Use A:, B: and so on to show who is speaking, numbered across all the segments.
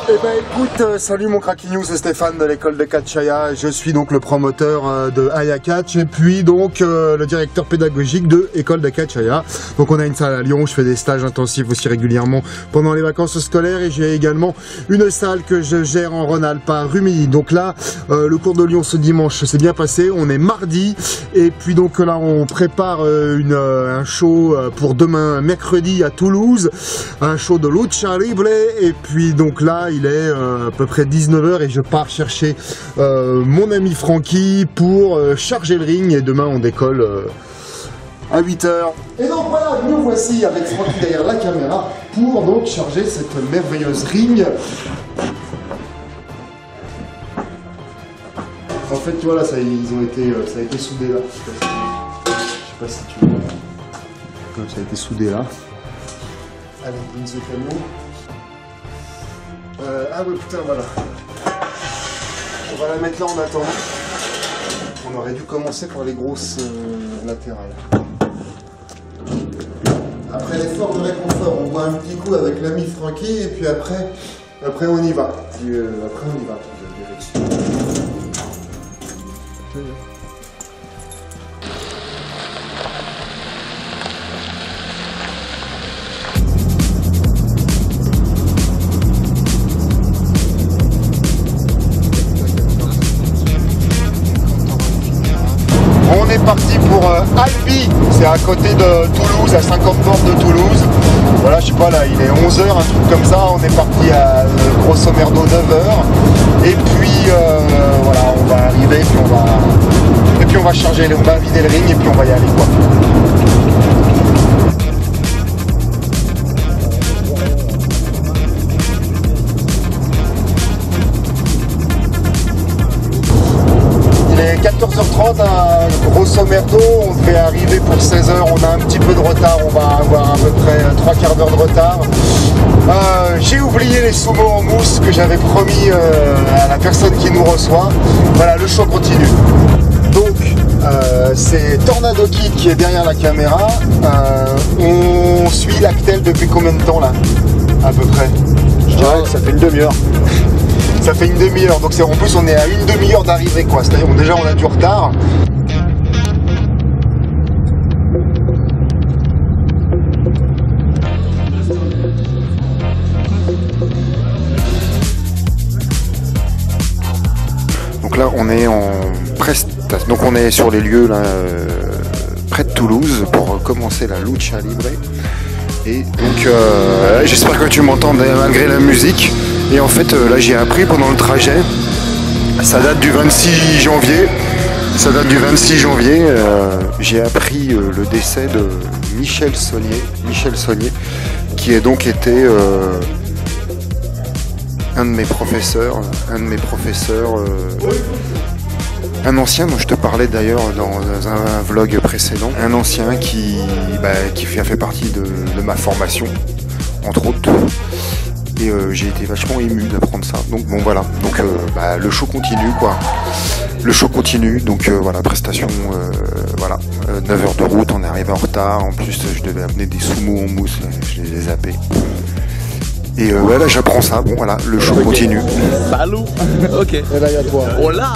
A: Eh ben écoute, salut mon Craquignou, c'est Stéphane de l'école de Catch-Aya. Je suis donc le promoteur de Aya Catch et puis donc le directeur pédagogique de l'école de Catch-Aya. Donc on a une salle à Lyon, je fais des stages intensifs aussi régulièrement pendant les vacances scolaires et j'ai également une salle que je gère en Rhône-Alpes à Rumilly. Donc là, le cours de Lyon ce dimanche s'est bien passé, on est mardi et puis donc là on prépare un show pour demain mercredi à Toulouse, un show de lucha libre et puis donc là il est à peu près 19 h et je pars chercher mon ami Francky pour charger le ring et demain on décolle à 8 h. Et donc voilà, nous voici avec Francky derrière la caméra pour donc charger cette merveilleuse ring. En fait tu vois là, ça a été soudé là. Je sais pas si tu vois. Comme ça a été soudé là. Avec une de camion. Ah ouais putain voilà. On va la mettre là en attendant. On aurait dû commencer par les grosses latérales. Après l'effort de réconfort, on boit un petit coup avec l'ami Francky et puis après on y va. Après on y va. On est parti pour Albi, c'est à côté de Toulouse, à 50 bornes de Toulouse. Voilà, je sais pas là, il est 11 h, un truc comme ça. On est parti à grosso merdo 9 h. Et puis voilà, on va arriver, et puis on va charger, on va vider le ring et puis on va y aller quoi. Il est 14 h 30, grosso merdo, on devait arriver pour 16 h, on a un petit peu de retard, on va avoir à peu près 3/4 d'heure de retard. J'ai oublié les sumo en mousse que j'avais promis à la personne qui nous reçoit. Voilà, le show continue. Donc, c'est Tornado Kid qui est derrière la caméra. On suit Lactel depuis combien de temps là? À peu près. Je dirais que ça fait une demi-heure. Ça fait une demi-heure, donc en plus on est à une demi-heure d'arrivée quoi, c'est-à-dire déjà on a du retard. Donc là on est en prestation, donc on est sur les lieux là, près de Toulouse pour commencer la lucha libre. Et donc j'espère que tu m'entends malgré la musique. Et en fait là j'ai appris pendant le trajet, ça date du 26 janvier, j'ai appris le décès de Michel Saunier, qui a donc été un de mes professeurs, un ancien dont je te parlais d'ailleurs dans un vlog précédent, un ancien qui a fait partie de ma formation, entre autres. Et j'ai été vachement ému d'apprendre ça. Donc bon voilà, donc le show continue quoi. Le show continue, donc voilà, prestation, voilà, 9 h de route, on est arrivé en retard. En plus je devais amener des sumo en mousse, je les ai zappés. Et voilà, j'apprends ça, bon voilà, le show continue.
B: Salut. Ok.
A: Et là il y a toi.
B: Hola.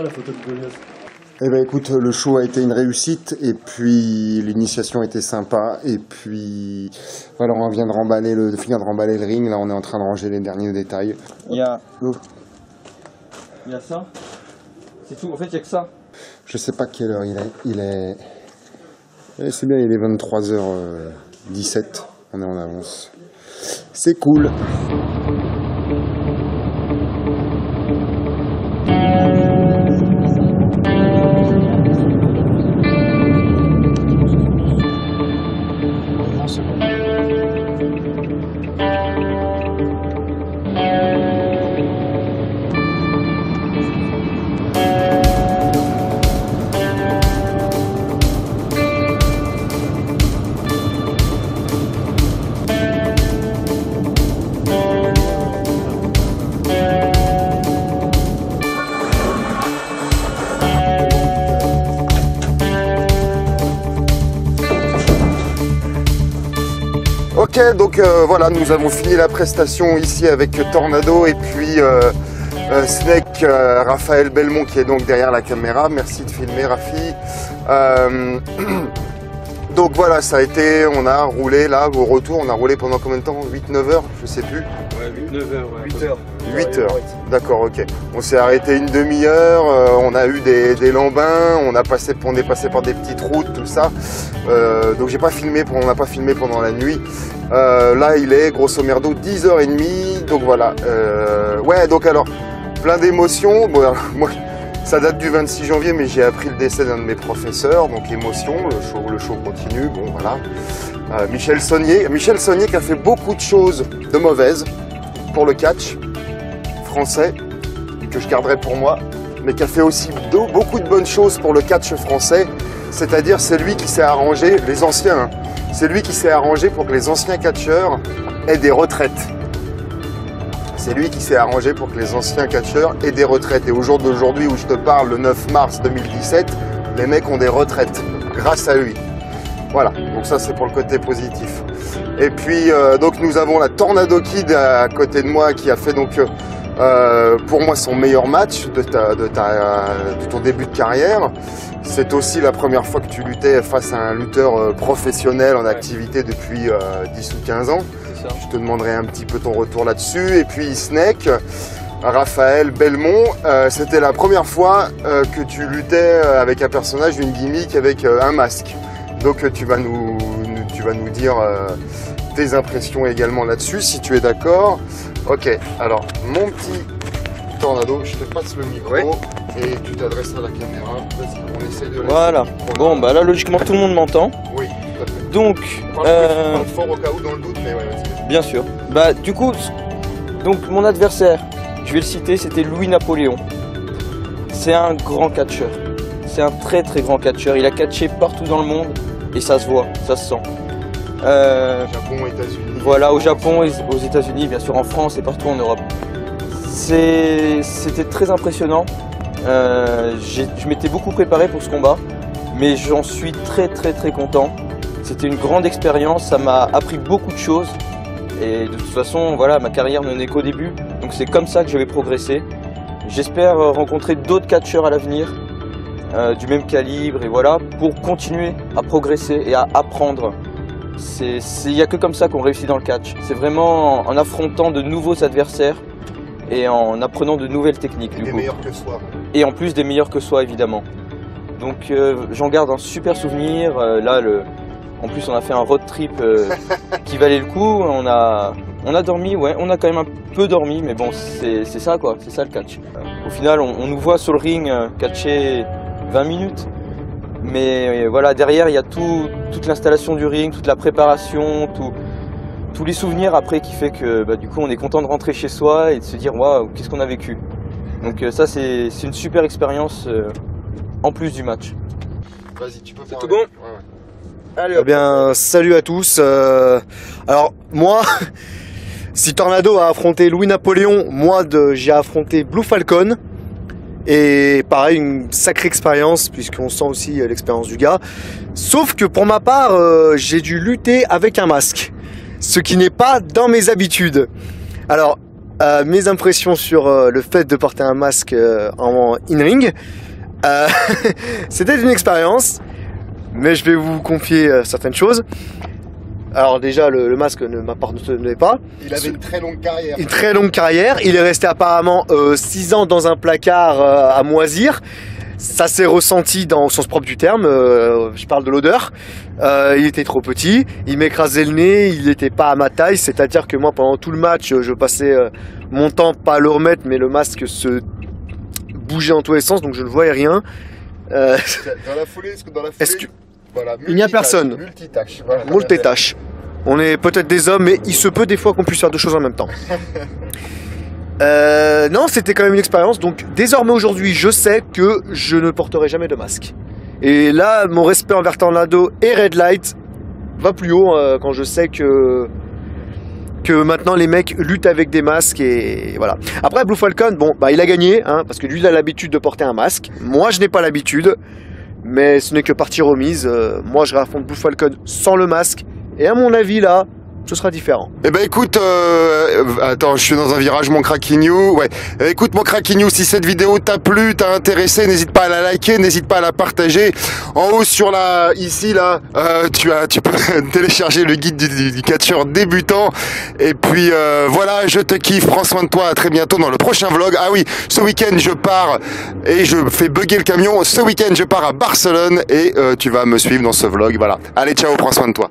A: Ah, la photo de Goliath. Eh ben écoute, le show a été une réussite et puis l'initiation était sympa et puis voilà, on vient de finir de remballer le ring, là on est en train de ranger les derniers détails.
B: Il y a ça, c'est tout, en fait il n'y a que ça.
A: Je sais pas quelle heure il est... C'est bien, il est 23 h 17, on est en avance. C'est cool. Ok, donc voilà, nous avons fini la prestation ici avec Tornado et puis Snake, Raphaël Belmont qui est donc derrière la caméra. Merci de filmer, Rafi. Donc voilà, ça a été, on a roulé là, au retour, on a roulé pendant combien de temps? 8-9 heures, je sais plus.
B: Ouais, 8-9 heures.
C: 8 heures.
A: 8 heures, d'accord, ok. On s'est arrêté une demi-heure, on a eu des lambins, on est passé par des petites routes, tout ça. Donc j'ai pas filmé, on n'a pas filmé pendant la nuit. Là il est grosso merdo 10h30, donc voilà. Ouais, donc alors, plein d'émotions. Bon, alors, moi, ça date du 26 janvier, mais j'ai appris le décès d'un de mes professeurs, donc émotion, le show continue, bon voilà. Michel Saunier qui a fait beaucoup de choses de mauvaises pour le catch français, que je garderai pour moi, mais qui a fait aussi beaucoup de bonnes choses pour le catch français, c'est-à-dire c'est lui qui s'est arrangé, les anciens, hein, c'est lui qui s'est arrangé pour que les anciens catcheurs aient des retraites. C'est lui qui s'est arrangé pour que les anciens catcheurs aient des retraites. Et au jour d'aujourd'hui où je te parle, le 9 mars 2017, les mecs ont des retraites grâce à lui. Voilà, donc ça c'est pour le côté positif. Et puis donc nous avons la Tornado Kid à côté de moi qui a fait donc pour moi son meilleur match de ton début de carrière. C'est aussi la première fois que tu luttais face à un lutteur professionnel en activité depuis 10 ou 15 ans. Je te demanderai un petit peu ton retour là-dessus. Et puis Snake, Raphaël Belmont, c'était la première fois que tu luttais avec un personnage, une gimmick avec un masque. Donc tu vas nous dire tes impressions également là-dessus, si tu es d'accord. Ok, alors mon petit Tornado, je te passe le micro et tu t'adresses à la caméra. Vas-y, on essaie de...
B: Voilà, bon bah là logiquement tout le monde m'entend.
A: Oui, tout à fait.
B: Donc,
A: parle fort au cas où dans le doute, mais ouais, vas-y.
B: Bien sûr. Bah du coup, donc mon adversaire, je vais le citer, c'était Louis Napoléon. C'est un grand catcheur. C'est un très très grand catcheur. Il a catché partout dans le monde et ça se voit, ça se sent.
A: Japon, États-Unis.
B: Voilà, au Japon, aux États-Unis, bien sûr en France et partout en Europe. C'était très impressionnant. Je m'étais beaucoup préparé pour ce combat, mais j'en suis très content. C'était une grande expérience, ça m'a appris beaucoup de choses. Et de toute façon, voilà, ma carrière n'en est qu'au début. Donc c'est comme ça que je vais progresser. J'espère rencontrer d'autres catcheurs à l'avenir, du même calibre, et voilà, pour continuer à progresser et à apprendre. Il n'y a que comme ça qu'on réussit dans le catch. C'est vraiment en affrontant de nouveaux adversaires et en apprenant de nouvelles techniques.
A: Et des meilleurs que soi.
B: Et en plus des meilleurs que soi, évidemment. Donc j'en garde un super souvenir. En plus on a fait un road trip qui valait le coup. On a dormi, ouais, on a quand même un peu dormi, mais bon, c'est ça quoi, c'est ça le catch. Au final, on nous voit sur le ring catcher 20 minutes. Mais voilà, derrière il y a toute l'installation du ring, toute la préparation, tous les souvenirs après qui fait que du coup on est content de rentrer chez soi et de se dire waouh, qu'est-ce qu'on a vécu. Donc ça c'est une super expérience en plus du match.
A: Vas-y, tu peux faire.
B: Tout bon?
A: Ouais.
C: Allez, bien, salut à tous. Alors moi, si Tornado a affronté Louis Napoléon, moi j'ai affronté Blue Falcon. Et pareil, une sacrée expérience, puisqu'on sent aussi l'expérience du gars. Sauf que pour ma part, j'ai dû lutter avec un masque. Ce qui n'est pas dans mes habitudes. Alors, mes impressions sur le fait de porter un masque en in-ring. C'était une expérience, mais je vais vous confier certaines choses. Alors déjà, le masque ne m'appartenait pas.
A: Il avait une très longue carrière.
C: Une très longue carrière. Il est resté apparemment 6 ans dans un placard à moisir. Ça s'est ressenti au sens propre du terme. Je parle de l'odeur. Il était trop petit. Il m'écrasait le nez. Il n'était pas à ma taille. C'est-à-dire que moi, pendant tout le match, je passais mon temps pas à le remettre, mais le masque se bougeait en tous les sens, donc je ne voyais rien.
A: Dans la foulée, voilà,
C: il n'y a personne.
A: Multitâche. Voilà.
C: Multitâche. On est peut-être des hommes, mais il se peut des fois qu'on puisse faire deux choses en même temps. Non, c'était quand même une expérience. Donc désormais aujourd'hui, je sais que je ne porterai jamais de masque. Et là, mon respect envers Tornado et Red Light va plus haut quand je sais que maintenant les mecs luttent avec des masques et voilà. Après Blue Falcon, bon, il a gagné, hein, parce que lui il a l'habitude de porter un masque. Moi, je n'ai pas l'habitude. Mais ce n'est que partie remise. Moi, je raffronte Blue Falcon sans le masque. Et à mon avis, là, ce sera différent.
A: Eh ben écoute, attends, je suis dans un virage, mon Cracking You. Ouais. Écoute, mon Cracking You, si cette vidéo t'a plu, t'a intéressé, n'hésite pas à la liker, n'hésite pas à la partager. En haut sur la, ici là, tu peux télécharger le guide du catcheur débutant. Et puis voilà, je te kiffe, prends soin de toi, à très bientôt dans le prochain vlog. Ah oui, ce week-end je pars et je fais bugger le camion. Ce week-end je pars à Barcelone et tu vas me suivre dans ce vlog. Voilà. Allez, ciao, prends soin de toi.